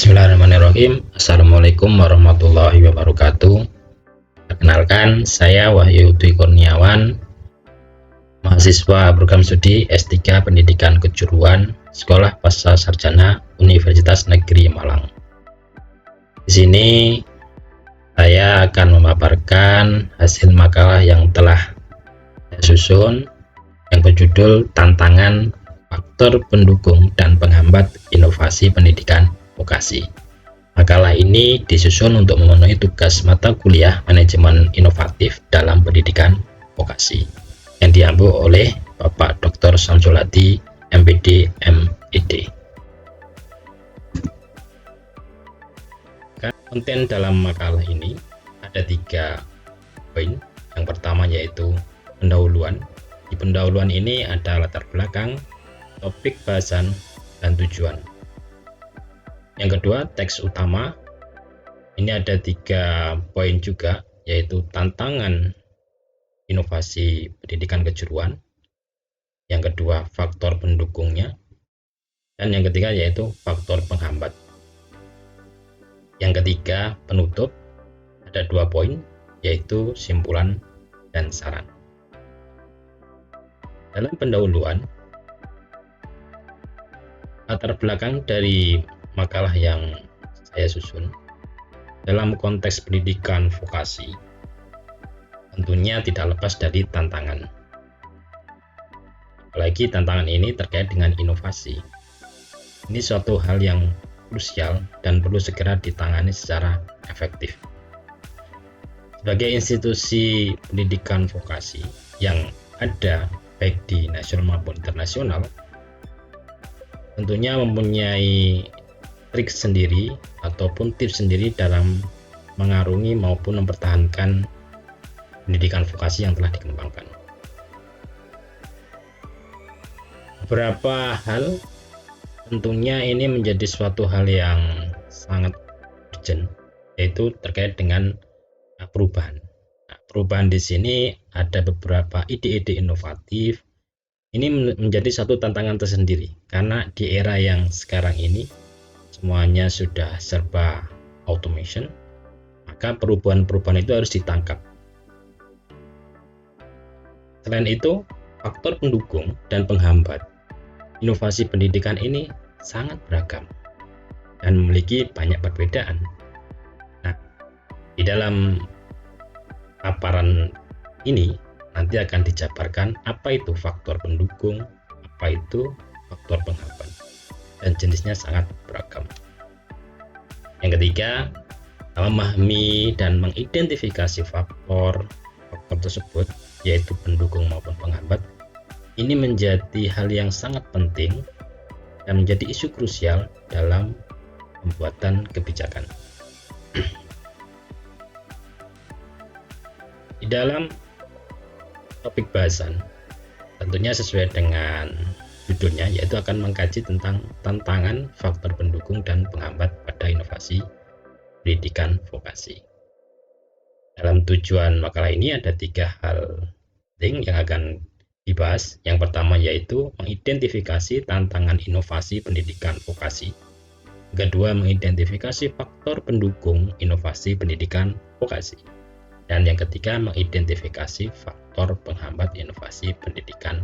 Bismillahirrahmanirrahim. Assalamualaikum warahmatullahi wabarakatuh. Perkenalkan, saya Wahyu Dwi Kurniawan, mahasiswa program studi S3 Pendidikan Kejuruan, Sekolah Pasca Sarjana Universitas Negeri Malang. Di sini saya akan memaparkan hasil makalah yang telah saya susun yang berjudul Tantangan Faktor Pendukung dan Penghambat Inovasi Pendidikan Vokasi. Makalah ini disusun untuk memenuhi tugas mata kuliah Manajemen Inovatif dalam Pendidikan Vokasi yang diambil oleh Bapak Dr. Syamsul Hadi, MPD, MED. Konten dalam makalah ini ada 3 poin. Yang pertama yaitu pendahuluan. Di pendahuluan ini ada latar belakang, topik bahasan, dan tujuan. Yang kedua, teks utama. Ini ada 3 poin juga, yaitu tantangan inovasi pendidikan kejuruan. Yang kedua, faktor pendukungnya. Dan yang ketiga yaitu faktor penghambat. Yang ketiga, penutup. Ada 2 poin, yaitu simpulan dan saran. Dalam pendahuluan, latar belakang dari makalah yang saya susun dalam konteks pendidikan vokasi tentunya tidak lepas dari tantangan. Apalagi tantangan ini terkait dengan inovasi. Ini suatu hal yang krusial dan perlu segera ditangani secara efektif. Sebagai institusi pendidikan vokasi yang ada baik di nasional maupun internasional, tentunya mempunyai trik sendiri ataupun tips sendiri dalam mengarungi maupun mempertahankan pendidikan vokasi yang telah dikembangkan. Beberapa hal tentunya ini menjadi suatu hal yang sangat urgent, yaitu terkait dengan perubahan. Perubahan di sini ada beberapa ide-ide inovatif. Ini menjadi satu tantangan tersendiri karena di era yang sekarang ini semuanya sudah serba automation, maka perubahan-perubahan itu harus ditangkap. Selain itu, faktor pendukung dan penghambat inovasi pendidikan ini sangat beragam dan memiliki banyak perbedaan. Nah, di dalam paparan ini nanti akan dijabarkan apa itu faktor pendukung, apa itu faktor penghambat, dan jenisnya sangat beragam. Yang ketiga, memahami dan mengidentifikasi faktor tersebut, yaitu pendukung maupun penghambat, ini menjadi hal yang sangat penting dan menjadi isu krusial dalam pembuatan kebijakan. Di dalam topik bahasan, tentunya sesuai dengan judulnya, yaitu akan mengkaji tentang tantangan faktor pendukung dan penghambat pada inovasi pendidikan vokasi. Dalam tujuan makalah ini ada 3 hal penting yang akan dibahas. Yang pertama yaitu mengidentifikasi tantangan inovasi pendidikan vokasi. Kedua, mengidentifikasi faktor pendukung inovasi pendidikan vokasi. Dan yang ketiga, mengidentifikasi faktor penghambat inovasi pendidikan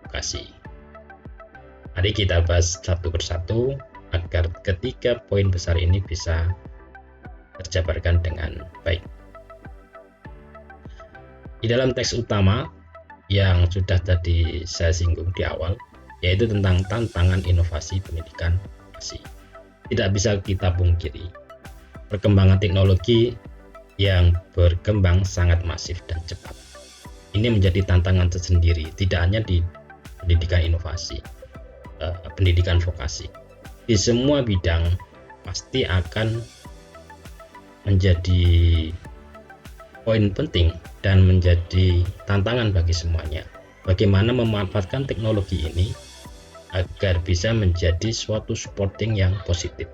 vokasi. Mari kita bahas satu persatu agar ketiga poin besar ini bisa terjabarkan dengan baik. Di dalam teks utama yang sudah tadi saya singgung di awal, yaitu tentang tantangan inovasi pendidikan vokasi. Tidak bisa kita pungkiri, perkembangan teknologi yang berkembang sangat masif dan cepat. Ini menjadi tantangan tersendiri, tidak hanya di pendidikan inovasi, pendidikan vokasi. Di semua bidang pasti akan menjadi poin penting dan menjadi tantangan bagi semuanya. Bagaimana memanfaatkan teknologi ini agar bisa menjadi suatu supporting yang positif.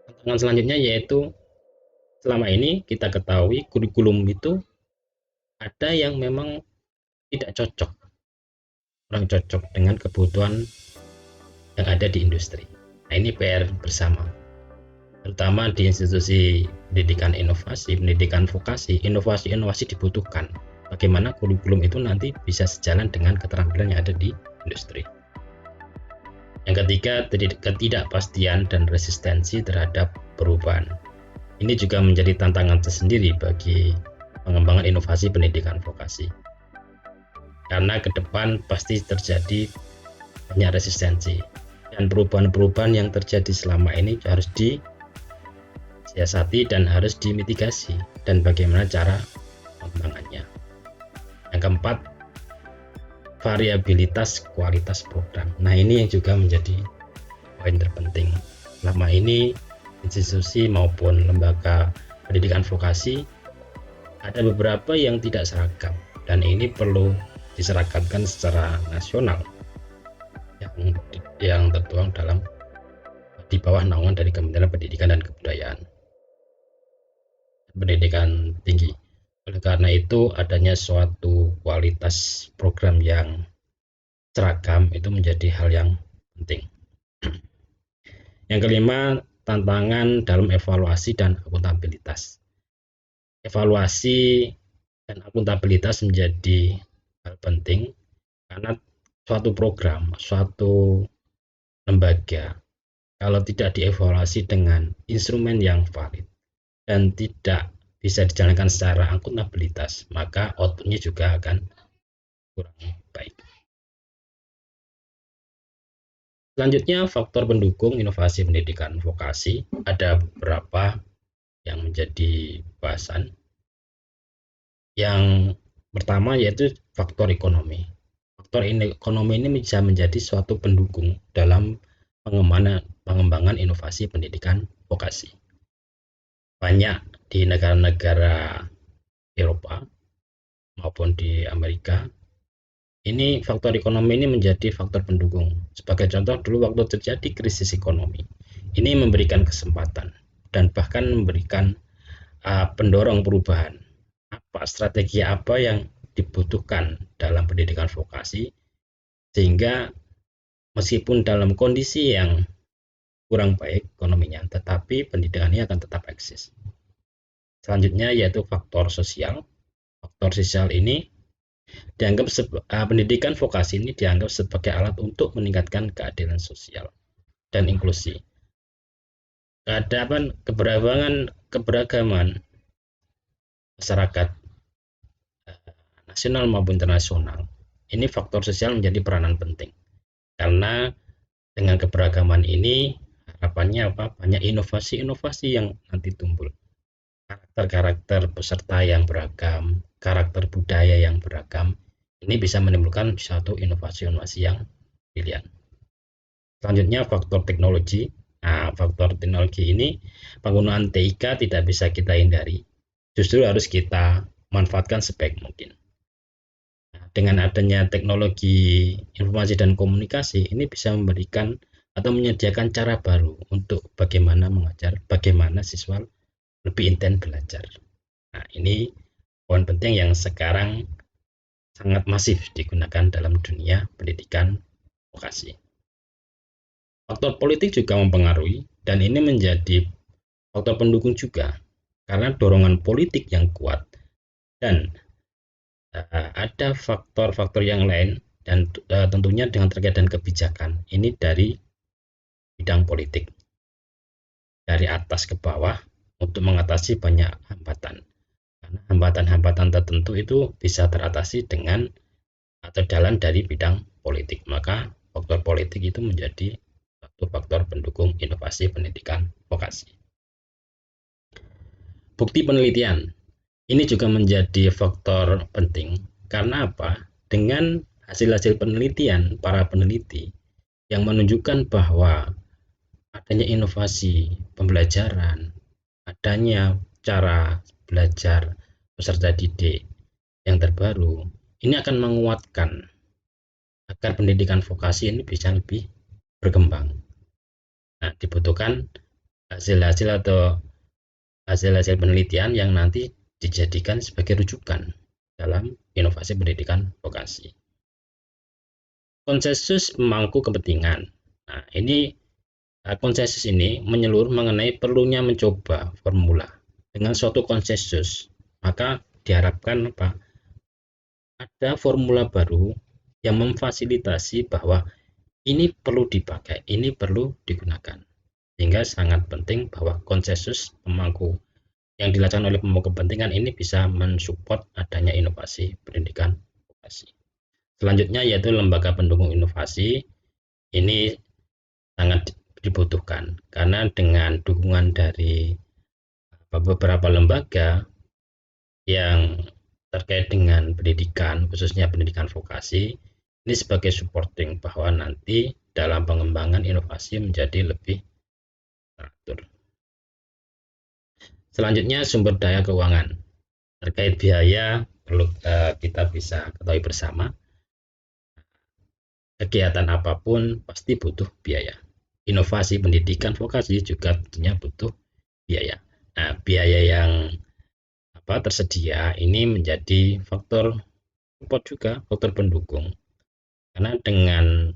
Tantangan selanjutnya yaitu selama ini kita ketahui kurikulum itu ada yang memang tidak cocok, kurang cocok dengan kebutuhan yang ada di industri. Nah, ini PR bersama, terutama di institusi pendidikan inovasi, pendidikan vokasi. Inovasi-inovasi dibutuhkan. Bagaimana kurikulum itu nanti bisa sejalan dengan keterampilan yang ada di industri. Yang ketiga, ketidakpastian dan resistensi terhadap perubahan. Ini juga menjadi tantangan tersendiri bagi pengembangan inovasi pendidikan vokasi. Karena ke depan pasti terjadi banyak resistensi, dan perubahan-perubahan yang terjadi selama ini harus disiasati dan harus dimitigasi, dan bagaimana cara pengembangannya. Yang keempat, variabilitas kualitas program. Nah, ini yang juga menjadi poin terpenting. Selama ini institusi maupun lembaga pendidikan vokasi ada beberapa yang tidak seragam, dan ini perlu diseragamkan secara nasional yang tertuang di bawah naungan dari Kementerian Pendidikan dan Kebudayaan, pendidikan tinggi. Oleh karena itu, adanya suatu kualitas program yang seragam itu menjadi hal yang penting. Yang kelima, tantangan dalam evaluasi dan akuntabilitas. Evaluasi dan akuntabilitas menjadi hal penting karena suatu program, suatu lembaga, kalau tidak dievaluasi dengan instrumen yang valid dan tidak bisa dijalankan secara akuntabilitas, maka outputnya juga akan kurang baik. Selanjutnya, faktor pendukung inovasi pendidikan vokasi. Ada beberapa yang menjadi bahasan. Yang pertama yaitu faktor ekonomi. Faktor ekonomi ini bisa menjadi suatu pendukung dalam pengembangan inovasi pendidikan vokasi. Banyak di negara-negara Eropa maupun di Amerika, ini faktor ekonomi ini menjadi faktor pendukung. Sebagai contoh, dulu waktu terjadi krisis ekonomi, ini memberikan kesempatan dan bahkan memberikan pendorong perubahan. Strategi apa yang dibutuhkan dalam pendidikan vokasi, sehingga meskipun dalam kondisi yang kurang baik ekonominya, tetapi pendidikannya akan tetap eksis. Selanjutnya yaitu faktor sosial. Faktor sosial ini dianggap pendidikan vokasi ini dianggap sebagai alat untuk meningkatkan keadilan sosial dan inklusi. Keberagaman masyarakat nasional maupun internasional, ini faktor sosial menjadi peranan penting. Karena dengan keberagaman ini harapannya banyak inovasi-inovasi yang nanti tumbuh. Karakter-karakter peserta yang beragam, karakter budaya yang beragam, ini bisa menimbulkan suatu inovasi-inovasi yang pilihan. Selanjutnya faktor teknologi. Nah, faktor teknologi ini penggunaan TIK tidak bisa kita hindari. Justru harus kita manfaatkan sebaik mungkin. Dengan adanya teknologi informasi dan komunikasi, ini bisa memberikan atau menyediakan cara baru untuk bagaimana mengajar, bagaimana siswa lebih intens belajar. Nah, ini poin penting yang sekarang sangat masif digunakan dalam dunia pendidikan vokasi. Faktor politik juga mempengaruhi, dan ini menjadi faktor pendukung juga karena dorongan politik yang kuat, dan ada faktor-faktor yang lain dan tentunya dengan terkait dengan kebijakan. Ini dari bidang politik, dari atas ke bawah untuk mengatasi banyak hambatan. Karena hambatan-hambatan tertentu itu bisa teratasi dengan atau jalan dari bidang politik. Maka faktor politik itu menjadi satu faktor pendukung inovasi pendidikan vokasi. Bukti penelitian ini juga menjadi faktor penting. Karena apa? Dengan hasil-hasil penelitian para peneliti yang menunjukkan bahwa adanya inovasi pembelajaran, adanya cara belajar peserta didik yang terbaru, ini akan menguatkan agar pendidikan vokasi ini bisa lebih berkembang. Nah, dibutuhkan hasil-hasil atau hasil-hasil penelitian yang nanti dijadikan sebagai rujukan dalam inovasi pendidikan vokasi. Konsensus pemangku kepentingan. Nah, ini Konsensus ini menyeluruh mengenai perlunya mencoba formula dengan suatu konsensus. Maka diharapkan apa? Ada formula baru yang memfasilitasi bahwa ini perlu dipakai, ini perlu digunakan. Sehingga sangat penting bahwa konsensus pemangku yang dilakukan oleh pemangku kepentingan ini bisa mensupport adanya inovasi pendidikan vokasi. Selanjutnya yaitu lembaga pendukung inovasi. Ini sangat dibutuhkan karena dengan dukungan dari beberapa lembaga yang terkait dengan pendidikan, khususnya pendidikan vokasi, ini sebagai supporting bahwa nanti dalam pengembangan inovasi menjadi lebih teratur. Selanjutnya sumber daya keuangan. Terkait biaya perlu kita bisa ketahui bersama, kegiatan apapun pasti butuh biaya. Inovasi pendidikan vokasi juga tentunya butuh biaya. Nah, biaya yang tersedia ini menjadi faktor support juga, faktor pendukung. Karena dengan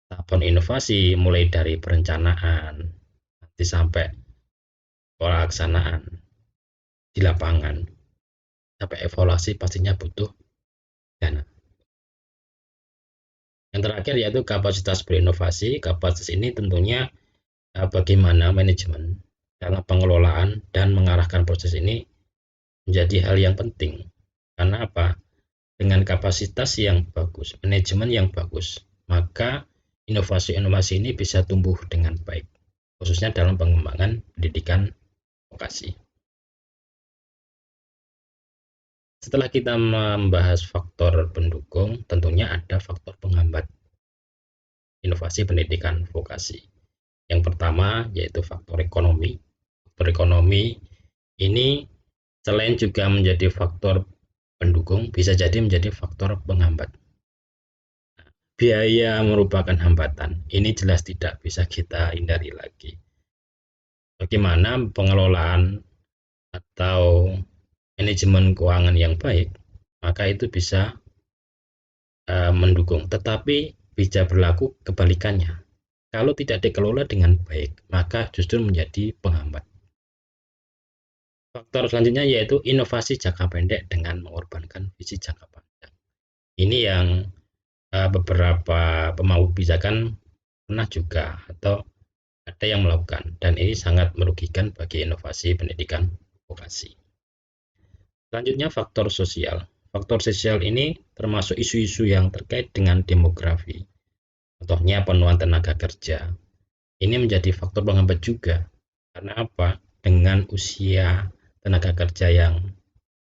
tahapan inovasi mulai dari perencanaan nanti sampai pelaksanaan di lapangan sampai evaluasi pastinya butuh dana. Yang terakhir yaitu kapasitas berinovasi. Kapasitas ini tentunya bagaimana manajemen dalam pengelolaan dan mengarahkan proses ini menjadi hal yang penting. Karena apa? Dengan kapasitas yang bagus, manajemen yang bagus, maka inovasi-inovasi ini bisa tumbuh dengan baik, khususnya dalam pengembangan pendidikan vokasi. Setelah kita membahas faktor pendukung, tentunya ada faktor penghambat inovasi pendidikan vokasi. Yang pertama yaitu faktor ekonomi. Faktor ekonomi ini selain juga menjadi faktor pendukung, bisa jadi menjadi faktor penghambat. Biaya merupakan hambatan. Ini jelas tidak bisa kita hindari lagi. Bagaimana pengelolaan atau manajemen keuangan yang baik, maka itu bisa mendukung. Tetapi bisa berlaku kebalikannya. Kalau tidak dikelola dengan baik, maka justru menjadi penghambat. Faktor selanjutnya yaitu inovasi jangka pendek dengan mengorbankan visi jangka panjang. Ini yang beberapa pemangku kebijakan pernah juga atau ada yang melakukan, dan ini sangat merugikan bagi inovasi pendidikan vokasi. Selanjutnya faktor sosial. Faktor sosial ini termasuk isu-isu yang terkait dengan demografi. Contohnya penurunan tenaga kerja. Ini menjadi faktor penghambat juga. Karena apa? Dengan usia tenaga kerja yang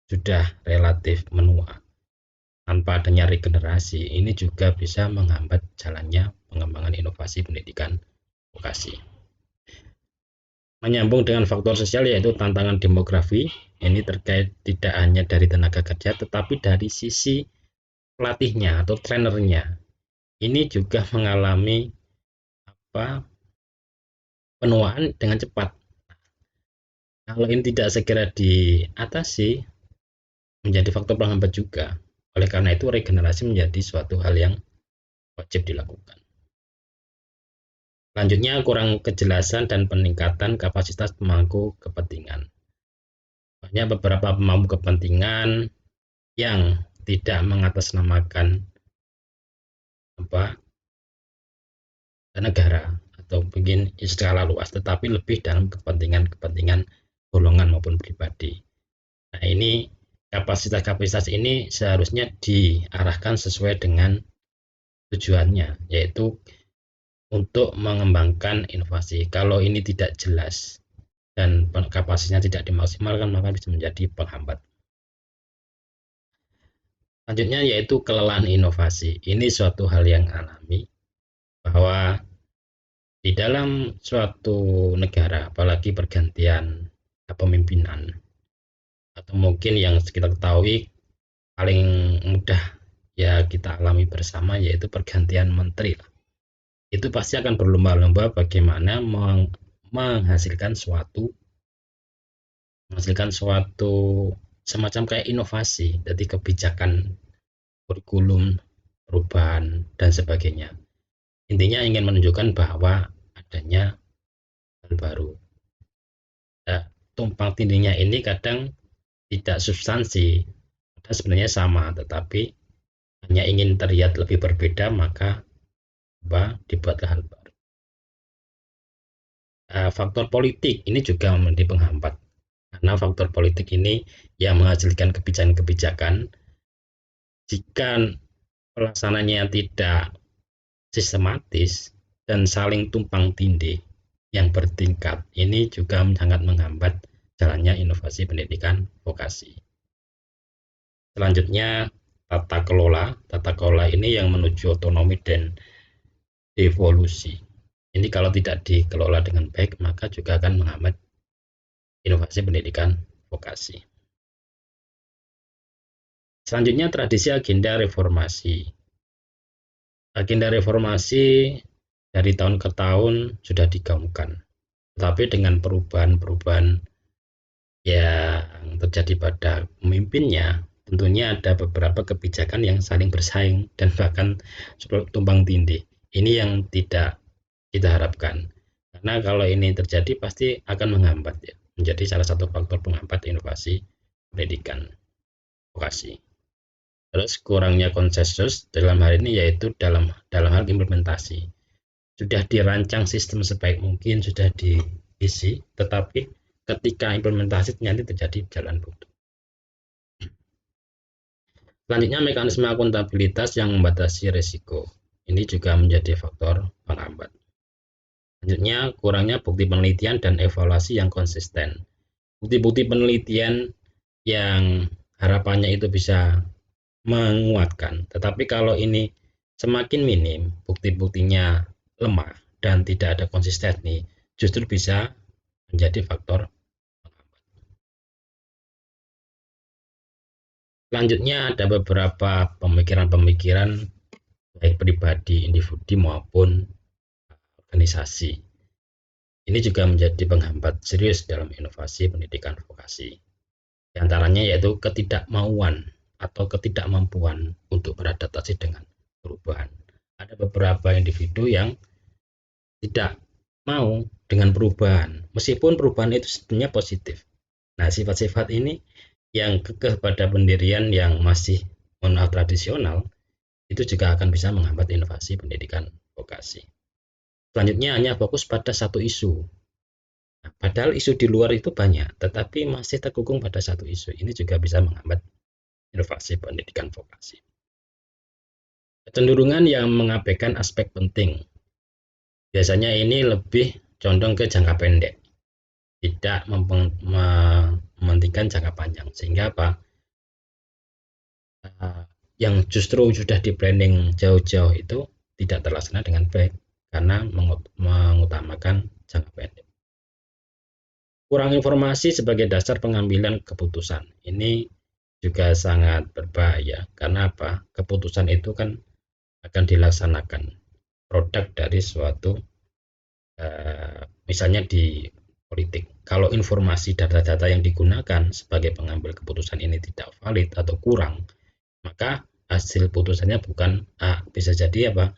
sudah relatif menua, tanpa adanya regenerasi, ini juga bisa menghambat jalannya pengembangan inovasi pendidikan vokasi. Menyambung dengan faktor sosial yaitu tantangan demografi. Ini terkait tidak hanya dari tenaga kerja tetapi dari sisi pelatihnya atau trainernya. Ini juga mengalami penuaan dengan cepat. Kalau ini tidak segera diatasi menjadi faktor penghambat juga. Oleh karena itu regenerasi menjadi suatu hal yang wajib dilakukan. Selanjutnya kurang kejelasan dan peningkatan kapasitas pemangku kepentingan. Banyak beberapa pemangku kepentingan yang tidak mengatasnamakan negara atau mungkin skala luas, tetapi lebih dalam kepentingan golongan maupun pribadi. Nah, ini kapasitas-kapasitas ini seharusnya diarahkan sesuai dengan tujuannya, yaitu untuk mengembangkan inovasi. Kalau ini tidak jelas dan kapasitasnya tidak dimaksimalkan, maka bisa menjadi penghambat. Selanjutnya yaitu kelelahan inovasi. Ini suatu hal yang alami bahwa di dalam suatu negara, apalagi pergantian kepemimpinan, atau mungkin yang kita ketahui paling mudah ya kita alami bersama yaitu pergantian menteri. Itu pasti akan berlomba-lomba bagaimana menghasilkan suatu semacam kayak inovasi, jadi kebijakan, kurikulum, perubahan dan sebagainya. Intinya ingin menunjukkan bahwa adanya baru. Nah, tumpang tindihnya ini kadang tidak substansi, sebenarnya sama, tetapi hanya ingin terlihat lebih berbeda, maka dibuatlah hal baru. Faktor politik ini juga menjadi penghambat, karena faktor politik ini yang menghasilkan kebijakan-kebijakan jika pelaksananya tidak sistematis dan saling tumpang tindih yang bertingkat, ini juga sangat menghambat jalannya inovasi pendidikan vokasi. Selanjutnya, tata kelola. Tata kelola ini yang menuju otonomi dan devolusi. Ini kalau tidak dikelola dengan baik, maka juga akan menghambat inovasi pendidikan vokasi. Selanjutnya, tradisi agenda reformasi. Agenda reformasi dari tahun ke tahun sudah digaungkan, tetapi dengan perubahan-perubahan yang terjadi pada pemimpinnya, tentunya ada beberapa kebijakan yang saling bersaing dan bahkan tumpang tindih. Ini yang tidak kita harapkan, karena kalau ini terjadi pasti akan menghambat, ya, menjadi salah satu faktor penghambat inovasi pendidikan vokasi. Terus kurangnya konsensus dalam hal ini, yaitu dalam hal implementasi. Sudah dirancang sistem sebaik mungkin, sudah diisi, tetapi ketika implementasi ternyata terjadi jalan buntu. Selanjutnya, mekanisme akuntabilitas yang membatasi risiko. Ini juga menjadi faktor penghambat. Selanjutnya, kurangnya bukti penelitian dan evaluasi yang konsisten. Bukti-bukti penelitian yang harapannya itu bisa menguatkan, tetapi kalau ini semakin minim, bukti-buktinya lemah dan tidak ada konsistensi, justru bisa menjadi faktor penghambat. Selanjutnya, ada beberapa pemikiran-pemikiran baik pribadi, individu maupun organisasi. Ini juga menjadi penghambat serius dalam inovasi pendidikan vokasi. Di antaranya yaitu ketidakmauan atau ketidakmampuan untuk beradaptasi dengan perubahan. Ada beberapa individu yang tidak mau dengan perubahan, meskipun perubahan itu sebenarnya positif. Nah, sifat-sifat ini yang kekeh pada pendirian yang masih tradisional, itu juga akan bisa menghambat inovasi pendidikan vokasi. Selanjutnya, hanya fokus pada satu isu. Nah, padahal isu di luar itu banyak, tetapi masih terkungkung pada satu isu. Ini juga bisa menghambat inovasi pendidikan vokasi. Kecenderungan yang mengabaikan aspek penting. Biasanya ini lebih condong ke jangka pendek, tidak mementingkan jangka panjang, sehingga apa? Yang justru sudah di planning jauh-jauh itu tidak terlaksana dengan baik karena mengutamakan jangka pendek. Kurang informasi sebagai dasar pengambilan keputusan. Ini juga sangat berbahaya, karena apa? Keputusan itu kan akan dilaksanakan produk dari suatu misalnya di politik. Kalau informasi data-data yang digunakan sebagai pengambil keputusan ini tidak valid atau kurang, maka hasil putusannya bukan bisa jadi apa?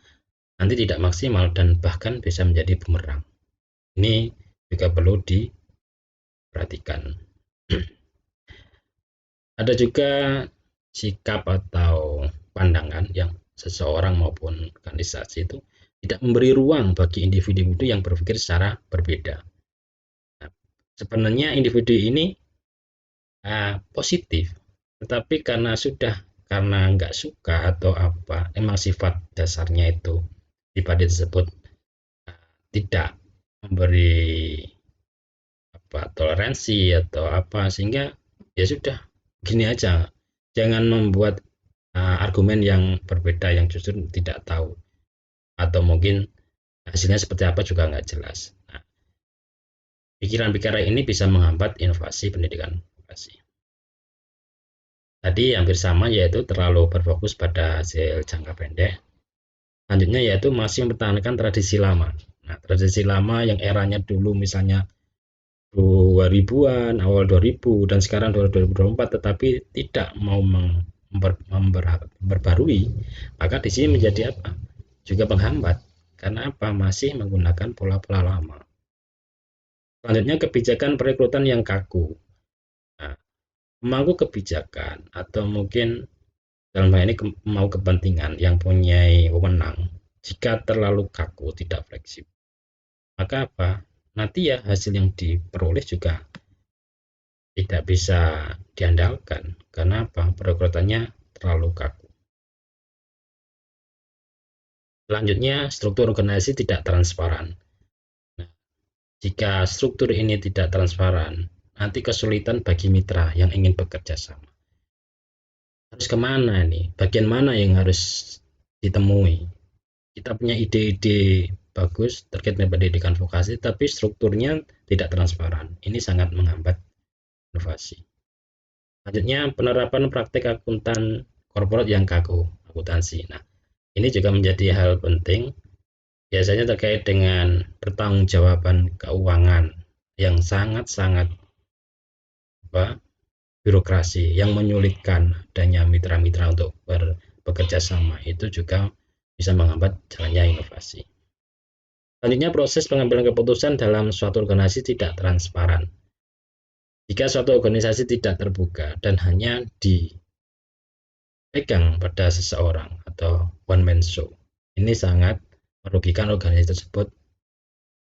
Nanti tidak maksimal dan bahkan bisa menjadi bumerang. Ini juga perlu diperhatikan. Ada juga sikap atau pandangan yang seseorang maupun organisasi itu tidak memberi ruang bagi individu yang berpikir secara berbeda. Nah, sebenarnya individu ini positif, tetapi karena nggak suka atau apa, emang sifat dasarnya itu pribadi tersebut tidak memberi toleransi atau apa, sehingga ya sudah, gini aja, jangan membuat argumen yang berbeda yang justru tidak tahu atau mungkin hasilnya seperti apa juga nggak jelas. Nah, pikiran-pikiran ini bisa menghambat inovasi pendidikan vokasi. Tadi hampir sama, yaitu terlalu berfokus pada hasil jangka pendek. Selanjutnya yaitu masih mempertahankan tradisi lama. Nah, tradisi lama yang eranya dulu misalnya 2000-an, awal 2000 dan sekarang 2024, tetapi tidak mau memperbarui, maka di sini menjadi apa? Juga penghambat. Karena apa? Masih menggunakan pola-pola lama. Selanjutnya kebijakan perekrutan yang kaku. Nah, pemangku kebijakan atau mungkin dalam hal ini mau kepentingan yang punya wewenang, jika terlalu kaku, tidak fleksibel, maka apa? Nanti ya hasil yang diperoleh juga tidak bisa diandalkan. Karena apa? Perekrutannya terlalu kaku. Selanjutnya, struktur organisasi tidak transparan. Nah, jika struktur ini tidak transparan, nanti kesulitan bagi mitra yang ingin bekerja sama. Harus kemana nih? Bagian mana yang harus ditemui? Kita punya ide-ide bagus terkait dengan pendidikan vokasi, tapi strukturnya tidak transparan. Ini sangat menghambat inovasi. Selanjutnya, penerapan praktek akuntan korporat yang kaku, akuntansi. Nah, ini juga menjadi hal penting, biasanya terkait dengan pertanggungjawaban keuangan yang sangat-sangat birokrasi yang menyulitkan adanya mitra-mitra untuk bekerja sama, itu juga bisa menghambat jalannya inovasi. Selanjutnya, proses pengambilan keputusan dalam suatu organisasi tidak transparan. Jika suatu organisasi tidak terbuka dan hanya dipegang pada seseorang atau one man show, ini sangat merugikan organisasi tersebut.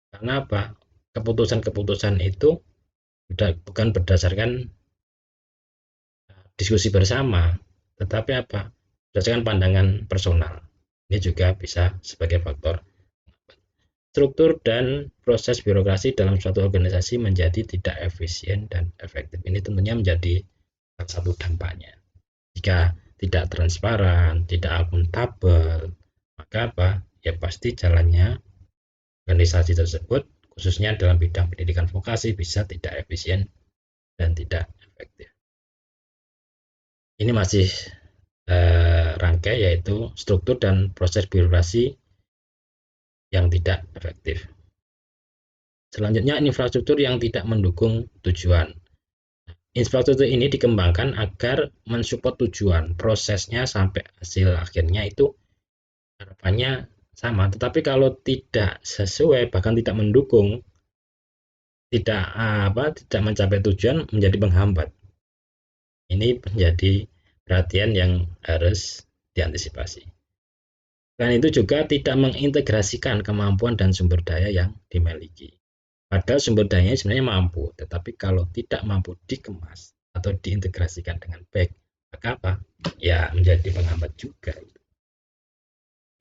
Karena apa? Keputusan-keputusan itu bukan berdasarkan diskusi bersama, tetapi apa? Berdasarkan pandangan personal. Ini juga bisa sebagai faktor. Struktur dan proses birokrasi dalam suatu organisasi menjadi tidak efisien dan efektif. Ini tentunya menjadi salah satu dampaknya. Jika tidak transparan, tidak akuntabel, maka apa? Ya pasti jalannya organisasi tersebut, khususnya dalam bidang pendidikan vokasi, bisa tidak efisien dan tidak efektif. Ini masih rangkai, yaitu struktur dan proses birokrasi yang tidak efektif. Selanjutnya, infrastruktur yang tidak mendukung tujuan. Infrastruktur ini dikembangkan agar mensupport tujuan, prosesnya sampai hasil akhirnya itu harapannya sama. Tetapi kalau tidak sesuai, bahkan tidak mendukung, tidak mencapai tujuan, menjadi penghambat. Ini menjadi perhatian yang harus diantisipasi. Selain itu juga tidak mengintegrasikan kemampuan dan sumber daya yang dimiliki. Padahal sumber dayanya sebenarnya mampu, tetapi kalau tidak mampu dikemas atau diintegrasikan dengan baik, maka apa? Ya menjadi penghambat juga.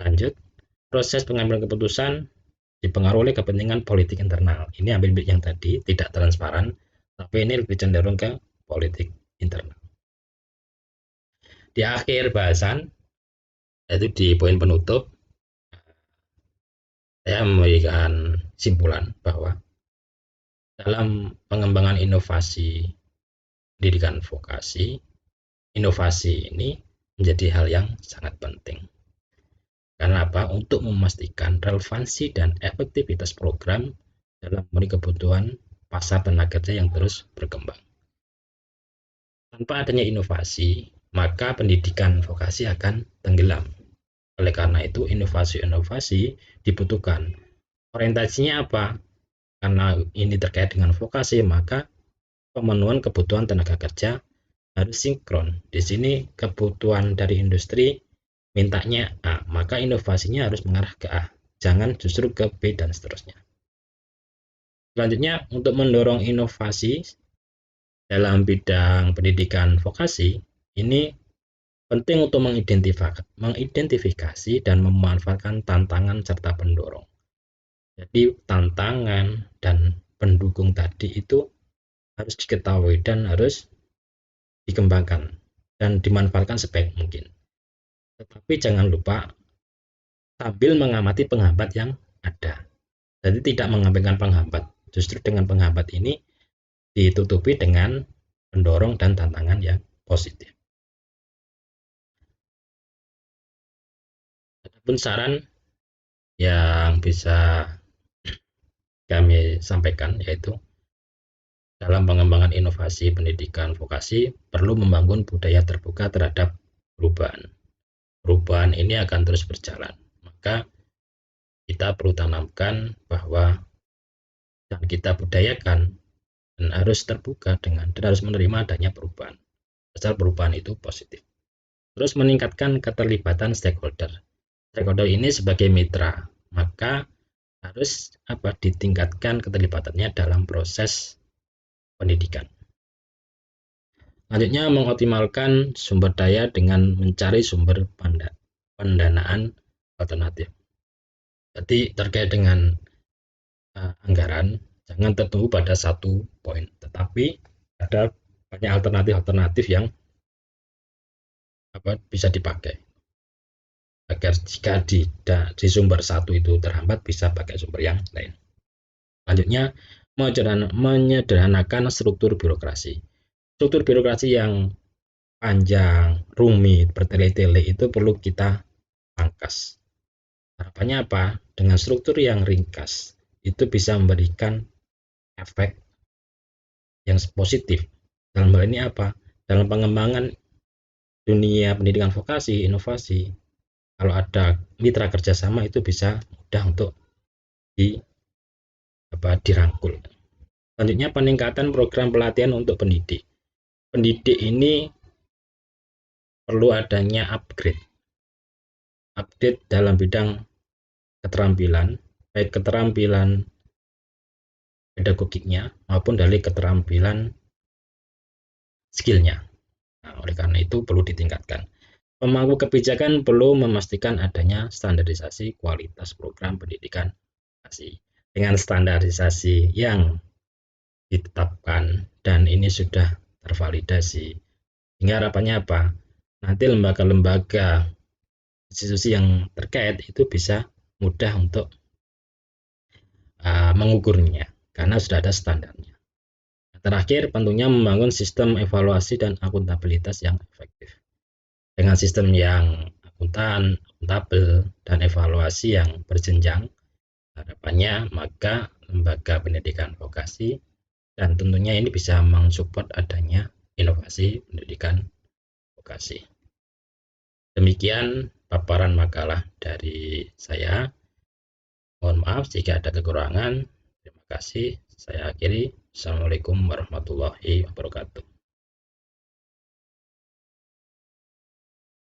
Lanjut, proses pengambilan keputusan dipengaruhi oleh kepentingan politik internal. Ini ambil yang tadi tidak transparan, tapi ini lebih cenderung ke politik internal. Di akhir bahasan, yaitu di poin penutup, saya memberikan simpulan bahwa dalam pengembangan inovasi pendidikan vokasi, inovasi ini menjadi hal yang sangat penting. Karena apa? Untuk memastikan relevansi dan efektivitas program dalam memenuhi kebutuhan pasar tenaga kerja yang terus berkembang. Tanpa adanya inovasi, maka pendidikan vokasi akan tenggelam. Oleh karena itu, inovasi-inovasi dibutuhkan. Orientasinya apa? Karena ini terkait dengan vokasi, maka pemenuhan kebutuhan tenaga kerja harus sinkron. Di sini kebutuhan dari industri mintanya A, maka inovasinya harus mengarah ke A. Jangan justru ke B dan seterusnya. Selanjutnya, untuk mendorong inovasi dalam bidang pendidikan vokasi, ini penting untuk mengidentifikasi dan memanfaatkan tantangan serta pendorong. Jadi tantangan dan pendukung tadi itu harus diketahui dan harus dikembangkan dan dimanfaatkan sebaik mungkin. Tetapi jangan lupa sambil mengamati penghambat yang ada. Jadi tidak mengampaikan penghambat. Justru dengan penghambat ini ditutupi dengan pendorong dan tantangan yang positif. Adapun saran yang bisa kami sampaikan, yaitu dalam pengembangan inovasi pendidikan vokasi perlu membangun budaya terbuka terhadap perubahan. Perubahan ini akan terus berjalan. Maka kita perlu tanamkan bahwa dan kita budayakan, dan harus terbuka dan harus menerima adanya perubahan. Asal perubahan itu positif. Terus meningkatkan keterlibatan stakeholder. Stakeholder ini sebagai mitra, maka harus ditingkatkan keterlibatannya dalam proses pendidikan. Selanjutnya, mengoptimalkan sumber daya dengan mencari sumber pendanaan alternatif. Jadi terkait dengan anggaran, jangan tertumpu pada satu poin, tetapi ada banyak alternatif yang bisa dipakai agar jika di sumber satu itu terhambat, bisa pakai sumber yang lain. Selanjutnya, menyederhanakan struktur birokrasi. Struktur birokrasi yang panjang, rumit, bertele-tele itu perlu kita pangkas. Harapannya apa? Dengan struktur yang ringkas, itu bisa memberikan efek yang positif. Dalam hal ini apa? Dalam pengembangan dunia pendidikan vokasi, inovasi, kalau ada mitra kerjasama itu bisa mudah untuk dirangkul. Selanjutnya, peningkatan program pelatihan untuk pendidik. Pendidik ini perlu adanya update dalam bidang keterampilan, baik keterampilan pedagogiknya maupun dari keterampilan skillnya. Nah, oleh karena itu perlu ditingkatkan. Pemangku kebijakan perlu memastikan adanya standarisasi kualitas program pendidikan dengan standarisasi yang ditetapkan dan ini sudah tervalidasi. Hingga harapannya apa? Nanti lembaga-lembaga institusi yang terkait itu bisa mudah untuk mengukurnya karena sudah ada standarnya. Terakhir, tentunya membangun sistem evaluasi dan akuntabilitas yang efektif. Dengan sistem yang akuntabel dan evaluasi yang berjenjang, harapannya maka lembaga pendidikan vokasi dan tentunya ini bisa mensupport adanya inovasi pendidikan vokasi. Demikian paparan makalah dari saya. Mohon maaf jika ada kekurangan. Terima kasih. Saya akhiri. Assalamualaikum warahmatullahi wabarakatuh.